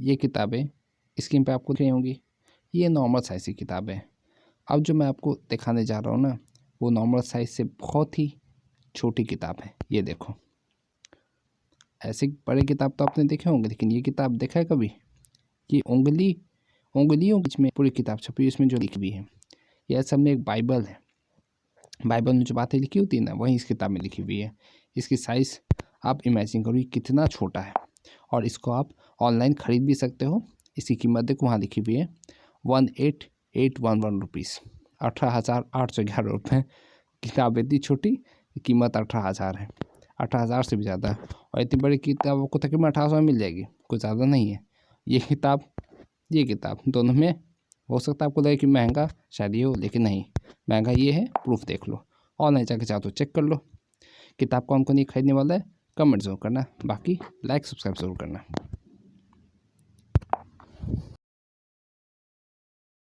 ये किताबें स्क्रीन पे आपको दिख रही होंगी, ये नॉर्मल साइज़ की किताबें हैं। अब जो मैं आपको दिखाने जा रहा हूँ ना, वो नॉर्मल साइज़ से बहुत ही छोटी किताब है। ये देखो, ऐसी बड़ी किताब तो आपने देखे होंगे, लेकिन ये किताब देखा है कभी? ये उंगलियों के बीच में पूरी किताब छपी, इसमें जो लिखी हुई है ये असल में एक बाइबल है। बाइबल में जो बातें लिखी होती है ना, वही इस किताब में लिखी हुई है। इसकी साइज़ आप इमेजिन करो कितना छोटा है, और इसको आप ऑनलाइन ख़रीद भी सकते हो। इसकी कीमत देखो, वहाँ लिखी हुई है 18,811 रुपीज़, 18,811 रुपये। किताब इतनी छोटी, कीमत 18,000 है, 18,000 से भी ज़्यादा है। और इतनी बड़ी किताब आपको तकरीबन 1800 में मिल जाएगी, कुछ ज़्यादा नहीं है। ये किताब दोनों में हो सकता है आपको लगे कि महंगा शायद ये हो, लेकिन नहीं, महंगा ये है, प्रूफ देख लो। ऑनलाइन जाके चाहो तो चेक कर लो। किताब कौन कौन ये खरीदने वाला है कमेंट ज़रूर करना, बाकी लाइक सब्सक्राइब ज़रूर करना।